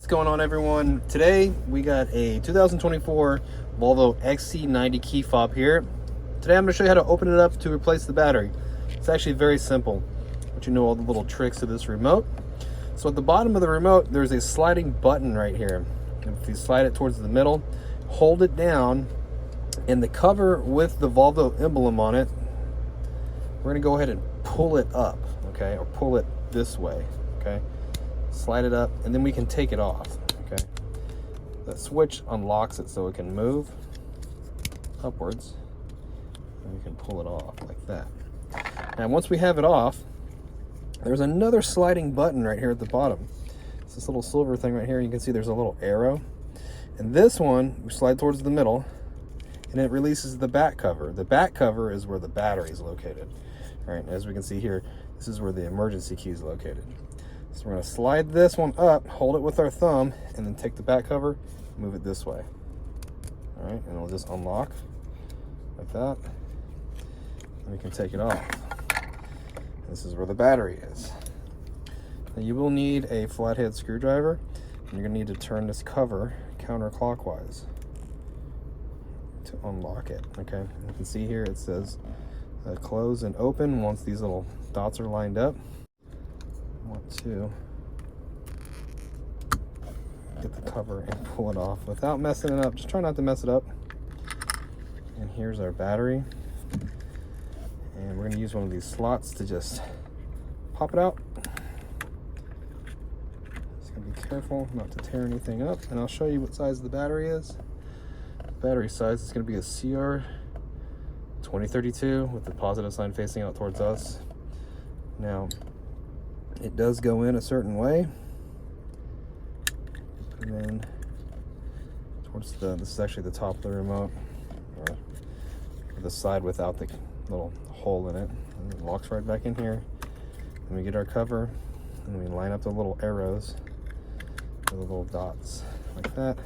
going on, everyone? Today we got a 2024 Volvo XC90 key fob here. Today I'm going to show you how to open it up to replace the battery. It's actually very simple, but you know all the little tricks of this remote. So at the bottom of the remote there's a sliding button right here. If you slide it towards the middle, hold it down, and the cover with the Volvo emblem on it, we're going to go ahead and pull it up, okay, or pull it this way, okay. Slide it up, and then we can take it off, okay. The switch unlocks it so it can move upwards, and we can pull it off like that. Now once we have it off, there's another sliding button right here at the bottom. It's this little silver thing right here. You can see there's a little arrow, and this one we slide towards the middle and it releases the back cover. The back cover is where the battery is located. All right, as we can see here, this is where the emergency key is located. So we're going to slide this one up, hold it with our thumb, and then take the back cover, move it this way. All right, and it'll just unlock like that. And we can take it off. This is where the battery is. Now you will need a flathead screwdriver, and you're going to need to turn this cover counterclockwise to unlock it, okay? You can see here it says close and open once these little dots are lined up. I want to get the cover and pull it off without messing it up. Just try not to mess it up. And here's our battery. And we're going to use one of these slots to just pop it out. Just going to be careful not to tear anything up. And I'll show you what size the battery is. Battery size is going to be a CR 2032 with the positive sign facing out towards us. Now it does go in a certain way, and then towards this is actually the top of the remote, or the side without the little hole in it, and it locks right back in here. And we get our cover, and we line up the little arrows with the little dots like that.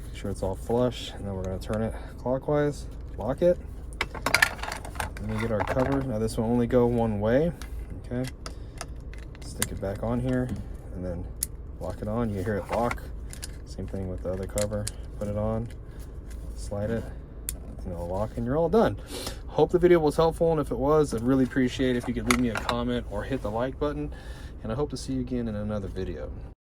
Make sure it's all flush, and then we're going to turn it clockwise, lock it, and we get our cover. Now this will only go one way, okay. Stick it back on here, and then lock it on. You hear it lock. Same thing with the other cover. Put it on, slide it, and it'll lock, and you're all done. Hope the video was helpful, and if it was, I'd really appreciate it if you could leave me a comment or hit the like button, and I hope to see you again in another video.